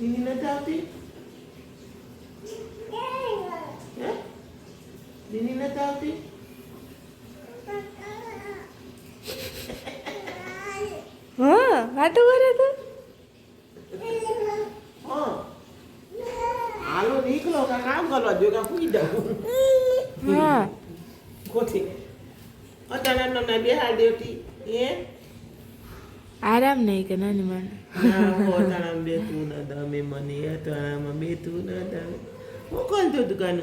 દીદી નથી આવતી હે દીદી નથી આવતી હા વાતો કરે તો હા હાલો નીકળો કા કામ કરવા જો કા સુઈ જાવ હા કોથી અચાનક ના બેહાર દેવતી એ આરામ નહીં કે નાની માને ના અચાનક બેતું ના દમે મને અચાનક બેતું ના દમે હું કોણ તું દુકાન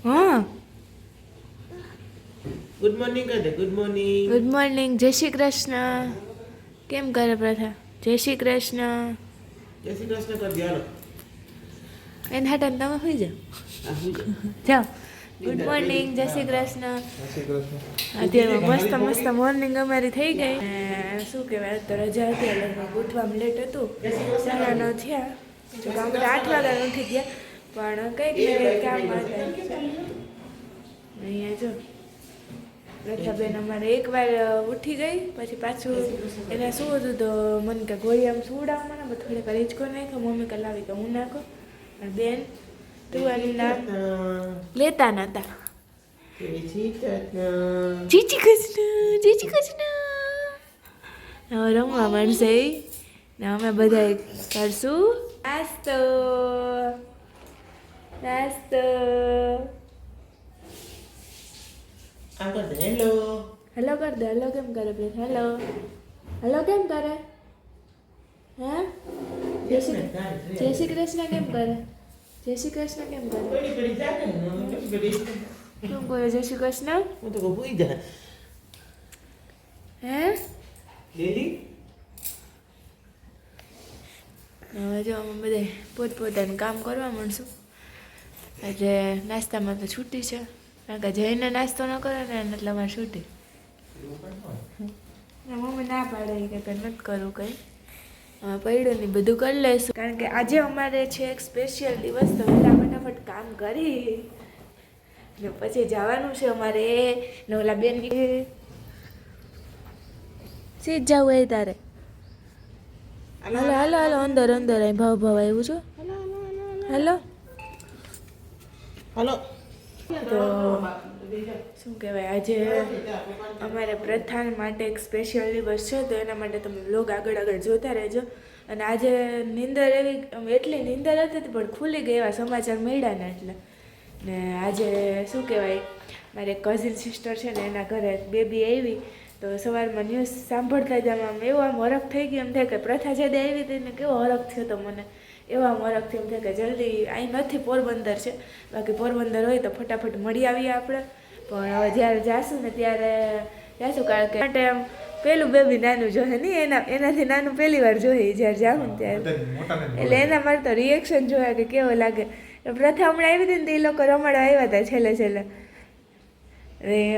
હા ગુડ મોર્નિંગ કહે ગુડ મોર્નિંગ ગુડ મોર્નિંગ જય શ્રી કૃષ્ણ કેમ કરે પ્રથા જય શ્રી કૃષ્ણ જય શ્રી કૃષ્ણ કર દિયાલો એને હાટા તમે હોઈ જાઓ આ હું જાઓ ગુડ મોર્નિંગ જય શ્રી કૃષ્ણ અત્યારે મસ્ત મસ્ત મોર્નિંગ અમારી થઈ ગઈ અને શું કહેવાય તો રજા હતી એટલે ઉઠવામાં લેટ હતું 9:30 થયા જો કામ 8 વાગ્યા ઉઠી ગયા પણ કંઈક ને કંઈક કામ હતા અહીંયા જો રથાબેન અમારે એકવાર ઉઠી ગઈ પછી પાછું એને શું હતું તો મને કે ગોળી આમ સુવડાવ મને થોડીક રીચકો નાખ્યો મમ્મી કે લાવી કે હું નાખો અને બેન તું આનું નામ લેતા નતા જીજી કૃષ્ણ હવે રમવા મળશે ને અમે બધા કરશું નાસ્તો નાસ્તો આગળ હેલો હેલો કર દે હેલો કેમ કરે પ્લીઝ હેલો હેલો કેમ કરે હે જય શ્રી કૃષ્ણ કેમ કરે જય શ્રી કૃષ્ણ કેમ કરે પડી પડી જાને પડી કેમ કરે જય શ્રી કૃષ્ણ હું તો ભૂઈ જા હે લેલી હવે જો અમે બધા પોતપોતાનું કામ કરવા માંડશું એટલે નાસ્તામાં તો છૂટી છે કારણ કે જઈને નાસ્તો ન કરે ને એટલે અમારે છૂટી મમ્મી ના પાડે કે નથી કરવું કંઈ પડ્યું ને બધું કરી લઈશું કારણ કે આજે અમારે છે એક સ્પેશિયલ દિવસ તો એટલે ફટાફટ કામ કરી ને પછી જવાનું છે અમારે ને ઓલા બેન સીધ જવું એ તારે હાલો હાલો હાલો અંદર અંદર અહીં ભાવ ભાવ આવ્યું છો હાલો હાલો તો શું કહેવાય આજે અમારે પ્રથા માટે એક સ્પેશિયલ દિવસ છે તો એના માટે તમે વ્લોગ આગળ આગળ જોતા રહેજો અને આજે નીંદર એવી એટલી નીંદર હતી પણ ખુલી ગઈ એવા સમાચાર મળ્યા ને એટલે ને આજે શું કહેવાય મારે કઝિન સિસ્ટર છે ને એના ઘરે બેબી આવી તો સવારમાં ન્યૂઝ સાંભળતા જ આમ એવો આમ હરખ થઈ ગયો એમ થાય કે પ્રથા જ્યારે આવી હતી ને કેવો હરખ થયો તો મને એવા હરખથી એમ થાય કે જલ્દી અહીં નથી પોરબંદર છે બાકી પોરબંદર હોય તો ફટાફટ મળી આવીએ આપણે પણ હવે જ્યારે જાશું ને ત્યારે જાશું કારણ કે માટે આમ પેલું બેબી નાનું જોઈએ નહીં એનાથી નાનું પહેલી વાર જોઈએ જ્યારે જાઉં ને ત્યારે એટલે એના માટે તો રિએક્શન જોયા કે કેવો લાગે પ્રથા હમણાં આવી હતી ને તો એ લોકો રમાડવા આવ્યા હતા છેલ્લે છેલ્લે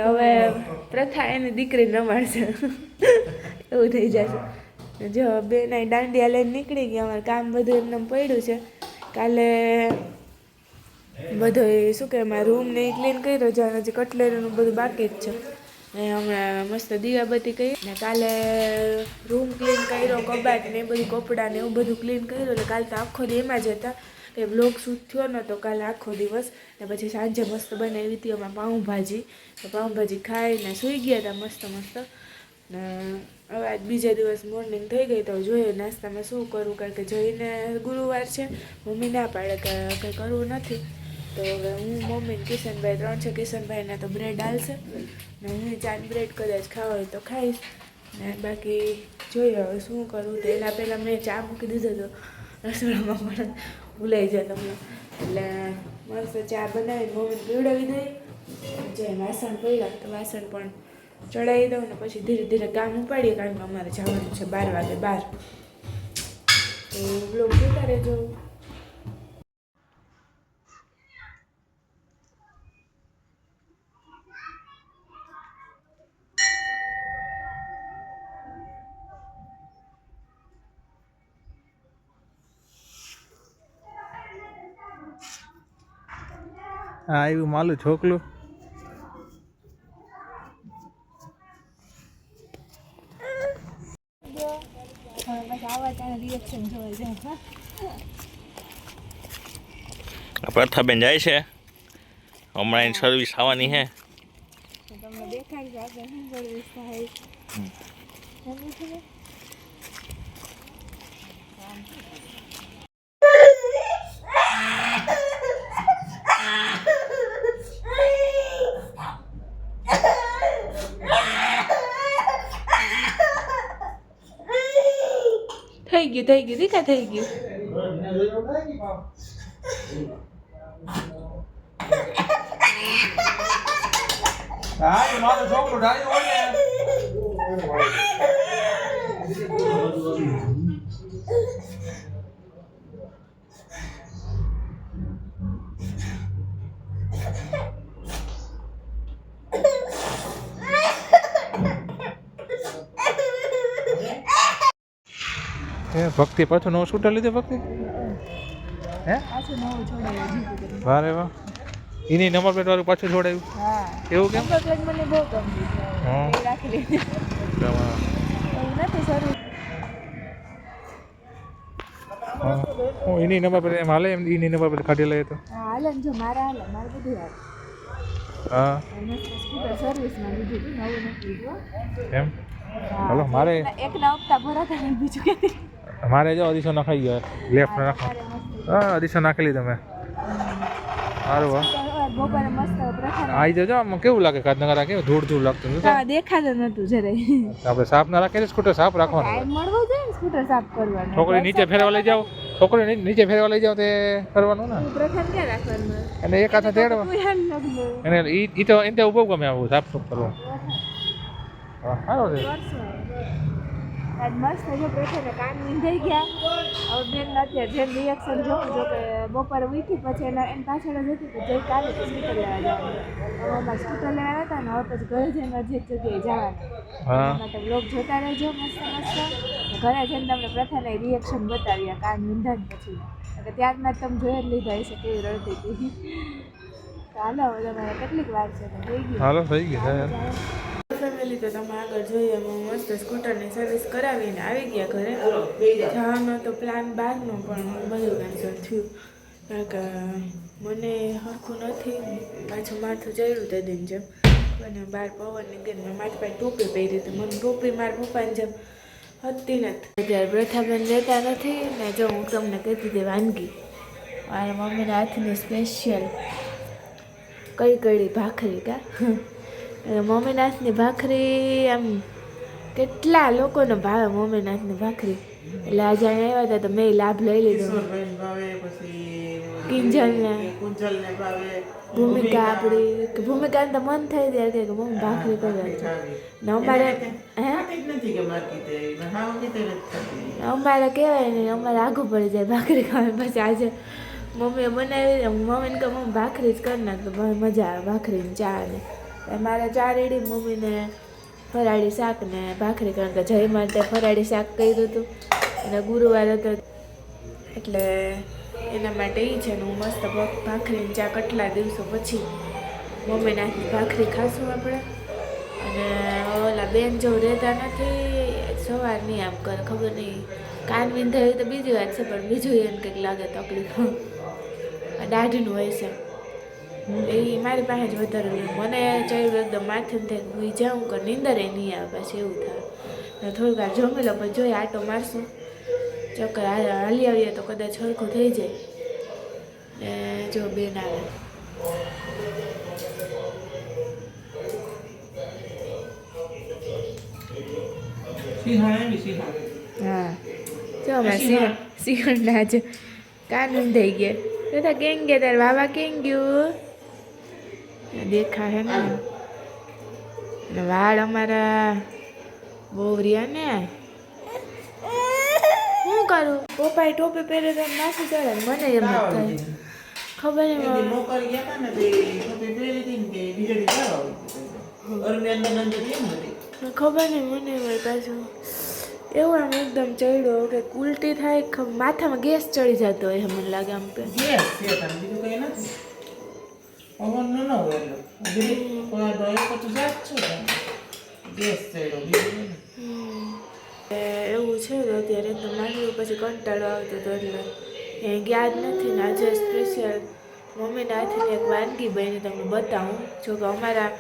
હવે પ્રથા એની દીકરીને રમાડશે એવું થઈ જશે જો બેન દાંડિયા લઈને નીકળી ગયા અમારે કામ બધું એમને પડ્યું છે કાલે બધો શું કે મારા રૂમને ક્લીન કર્યો છે હજી કટલેરીનું બધું બાકી જ છે ને હમણાં મસ્ત દીવાબત્તી કરી ને કાલે રૂમ ક્લીન કર્યો કબાટ ને એ બધું કપડાં ને એવું બધું ક્લીન કર્યું એટલે કાલે તો આખો દી એમાં જ હતા કે બ્લોગ શૂટ થયો નહોતો કાલે આખો દિવસ ને પછી સાંજે મસ્ત બનાવી હતી અમે પાઉંભાજી તો પાઉંભાજી ખાઈને સૂઈ ગયા હતા મસ્ત મસ્ત ને હવે આજ બીજા દિવસ મોર્નિંગ થઈ ગઈ તો જોઈએ નાસ્તામાં શું કરું કારણ કે જઈને ગુરુવાર છે મમ્મી ના પાડે કે કંઈ કરવું નથી તો હવે હું મમ્મી ને કિશનભાઈ 3 છે કિશનભાઈને તો બ્રેડ હાલશે ને હું ચાટ બ્રેડ કદાચ ખાવા હોય તો ખાઈશ ને બાકી જોઈએ હવે શું કરું તો એના પહેલાં મેં ચા મૂકી દીધો હતો રસોડામાં પણ ભૂલાઈ જાય તમને એટલે મસ્ત ચા બનાવીને મમ્મીને પીવડાવી દઈ જે વાસણ પડ્યા તો વાસણ પણ ચડાવી દઉં ને પછી ધીરે ધીરે કામ ઉપાડીએ કારણ કે અમારે જવાનું છે 12 વાગે બહાર તો બ્લોગ જોતા રહેજો હા આવ્યું માલું છોકલું બસ આવા જ કાંઈ રિએક્શન જોવા જાય. પ્રથાબેન જાય છે હમણાં એની સર્વિસ આવવાની છે. તો તમને દેખાડજો આગળ શું સર્વિસ થાય. થઈ ગયું દીકા થઈ ગયું. મારો છોકરો ડાયો હોય ભક્તિ પાછું નવું સ્કૂટર લીધું ભક્તિ હે પાછું નવું છોડાયું. વારે વાહ એની નંબર પ્લેટ વાળું પાછું છોડાયું. હા એવું કેમ? નંબર પ્લેટ મને બહુ ગમી છે. હા. એ રાખી લીધી. એવું નથી સર્વિસ. એની નંબર પ્લેટ એમ હાલે એમ એની નંબર પ્લેટ કાઢી લઈએ તો હા હાલે ને જો મારે બધું હાલે. હા સ્કૂટર સર્વિસમાં લીધું હતું નવું નથી લીધું. એમ હાલો મારે એકના હપ્તા ભરાતા ને બીજું કે મારે જો અઢીસો નખાઈ ગયો લેફ્ટ નાખો. હા અઢીસો નાખેલી તમે સારું વાહ બપોરે મસ્ત પ્રથા આવી જજો આમાં કેવું લાગે કાદનગર કેવું ધૂળ ધૂળ લાગતું નથી દેખાતું નતું જરાય. આપણે સાફ ના રાખીએ સ્કૂટર સાફ રાખવાનું ટાઈમ મળવો જોઈએ ને સ્કૂટર સાફ કરવાનો. છોકરી નીચે ફેરવા લઈ જાઓ છોકરી નીચે ફેરવા લઈ જાઓ તે કરવાનું ને પ્રથા ક્યાં રાખવાનું અને એક હાથે તેડવા એને ઈ તો એને ઉભો ગમે આવું સાફ સુફ કરવું. હા સારું છે. આજ મસ્ત જો પ્રથાને કાન વિંધાઈ ગયા. હવે બેન અત્યારે જેમ રિએક્શન જોઉં જો કે બપોરે ઉઠી પછી એને પાછળ જ હતી કે જઈ કાલે તો સ્કૂટર લેવા જવાનું. હવે અમારે સ્કૂટર લેવા હતા ને હવે પછી ઘરે જઈને નજીક જગ્યાએ જવાનું. હા માટે બ્લોગ જોતા રહેજો મસ્ત ઘરે જઈને તમને પ્રથાને રિએક્શન બતાવ્યા કાન વિંધાને પછી એટલે ત્યારના તમે જોઈ જ લીધા હશે કેવી રડતી હતી. હાલો હવે તમારે કેટલીક વાર છે તો થઈ ગયું. હાલો થઈ ગયું ફેમિલી તો તમે આગળ જોઈએ અમે મસ્ત સ્કૂટરની સર્વિસ કરાવીને આવી ગયા ઘરે. જવાનો તો પ્લાન બહારનો પણ બધું કેન્સલ થયું કારણ કે મને સરખું નથી પાછું માથું ચડ્યું તે દિન જેમ મને બહાર પવનની ગઈ મેં માથા પાસે ટોપી પહેરી હતી મને ટોપી મારા પપ્પાની જેમ હતી નથી. અત્યારે પ્રથાબેન રહેતા નથી ને જો હું તમને કહેતી હતી વાનગી મારા મમ્મીના હાથની સ્પેશિયલ કડી ભાખરી કા મમ્મીના હાથની ભાખરી આમ કેટલા લોકોને ભાવે મમ્મીના હાથની ભાખરી એટલે આજે અહીંયા આવ્યા હતા તો મેં લાભ લઈ લીધો. કિંજલને ભૂમિકા આપણી ભૂમિકાને તો મન થઈ જાય કે મમ્મી ભાખરી કરવા ને અમારે અમારે કહેવાય નહીં અમારે આઘું પડી જાય ભાખરી ખાવા. પછી આજે મમ્મીએ બનાવી મમ્મીને કહે મમ્મી ભાખરી જ કરી નાખ તો મજા આવે ભાખરીને ચા ને મારે ચા રેડી મમ્મીને ફરાળી શાક ને ભાખરી કારણ કે જય માટે ફરાળી શાક કર્યું હતું અને ગુરુવાર હતો એટલે એના માટે એ છે ને હું મસ્ત ભાખરીને ચા કેટલા દિવસો પછી મમ્મીને હાથની ભાખરી ખાશું આપણે. અને ઓલા બેન જો રહેતા નથી સવારની આમ કરે ખબર નહીં કાન વિંધાયું તો બીજી વાત છે પણ બીજું એને કંઈક લાગે તકલીફ દાઢીનું હોય છે એ મારી પાસે જ વધારે મને ચડ્યું એકદમ માથે થાય હું જાઉં કે નીંદર એ નહીં આવે પાછી એવું થાય. થોડીક વાર જમી લો પછી જોઈએ આટો મારશું ચક્કર હાલી આવીએ તો કદાચ સરખું થઈ જાય ને જો બેન આવે હા જો અમારે સિંહણ આજે કાનૂન થઈ ગયા તો કેમ ગયા તાર બાબા કેમ ગયું દેખા હે ને વાળ અમારા બહુ રહ્યા ને શું કરું પપ્પાએ ટોપી પહેરે તો નાખી ચડે મને એમ જ થાય ખબર નહીં ખબર નહીં મને પાછું એવું આમ એકદમ ચડ્યો કે ઉલટી થાય માથામાં ગેસ ચડી જતો હોય મને લાગે આમ પે એવું છે તો અત્યારે તો નાનું પછી કંટાળો આવતો હતો એટલે એ યાદ નથી ને આજે સ્પેશિયલ મમ્મીના હાથની એક વાનગી બની તમને બતાવું જો કે અમારા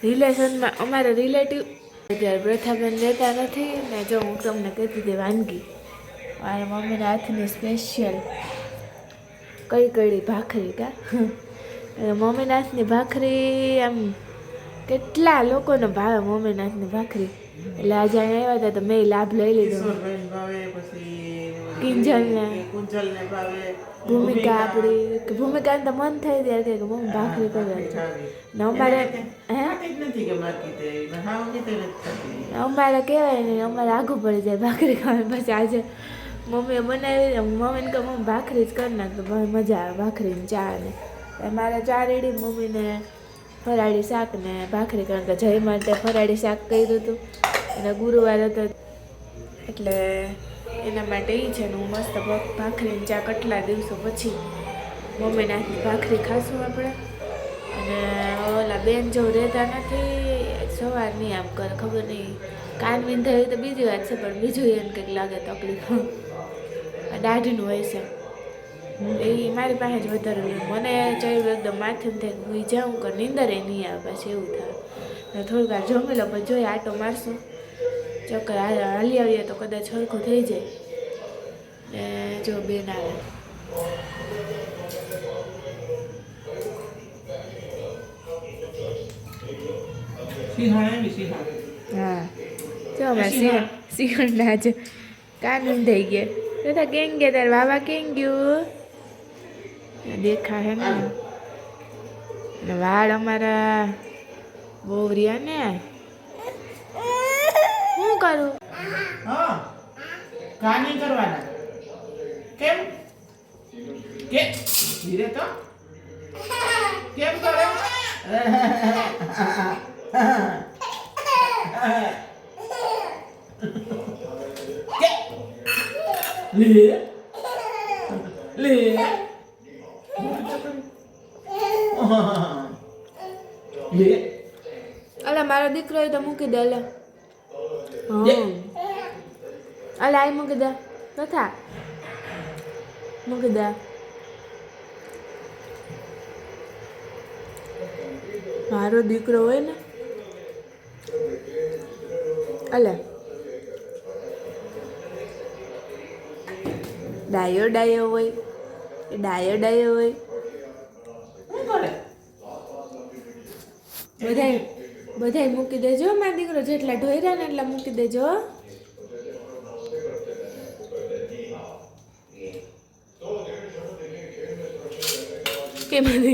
રિલેશનમાં અમારા રિલેટિવ અત્યારે પ્રથાબેન રહેતા નથી ને જો હું તમને કહેતી હતી વાનગી મારા મમ્મીના હાથની સ્પેશિયલ કડી ભાખરી કા મમ્મીના હાથની ભાખરી આમ કેટલા લોકોને ભાવે મમ્મીના હાથની ભાખરી એટલે આજે અહીંયા આવ્યા હતા તો મેં લાભ લઈ લીધો ઈશ્વરભાઈને ભાવે, પછી કિંજલને કુંજલને ભાવે, ભૂમિકા આપણી કે ભૂમિકાને તો મન થઈ ત્યારે કે મમ્મી ભાખરી કરે ને અમારે હે ખાતી જ નથી કે મારકી તે હાવ ની તે નથી ખાતી. અમારે કહેવાય ને અમારે આઘું પડી જાય ભાખરી ખાવાની પછી આજે મમ્મીએ બનાવી મમ્મીને કહે મમ્મી ભાખરી જ કરી નાખ તો બહુ મજા આવે ભાખરીને ચા ને મારે ચા રેડી મમ્મીને ફરાળી શાક ને ભાખરી કારણ કે જય માટે ફરાળી શાક કર્યું હતું અને ગુરુવાર હતો એટલે એના માટે એ છે ને હું મસ્ત ભાખરીને ચા કેટલા દિવસો પછી મમ્મીના હાથની ભાખરી ખાશું આપણે અને ઓલા બેન જો રહેતા નથી સવારની આમ કરે ખબર નહીં કાનવીન થઈ તો બીજી વાત છે પણ બીજું એને કંઈક લાગે તકલીફ દાઢીનું હોય છે એ મારી પાસે જ વધારે હોય મને ચાલ્યું એકદમ માથે થાય હું જાઉં કે નીંદરે નહીં આવે પાછી એવું થાય ને થોડીક વાર જમી લો પછી જોઈએ આટો મારશું ચક્કર હાલી આવીએ તો કદાચ સરખું થઈ જાય ને જો બેન આવે સિંહણ એવી સિંહણ. હા જો અમારે સિંહણ ના જ કાનૂન થઈ ગયા તો કેમ ગયા તાર બાબા કેમ ગયું દેખા હે ને વાળ અમારા બહુ રહ્યા ને શું કરું હા કાની કરવાના કેમ કે ધીરે તો કેમ કરે કે લે લે લે અલા મારો દીકરો એ તો મૂકી દે લે અલા આ મૂકી દે તથા મૂકી દે મારો દીકરો હોય ને અલે ડાયો ડાયો હોય ડાયો ડાયો હોય શું કરે બધાય મૂકી દેજો મારો દીકરો જેટલા ઢોયરા ને એટલા મૂકી દેજો કેમ લે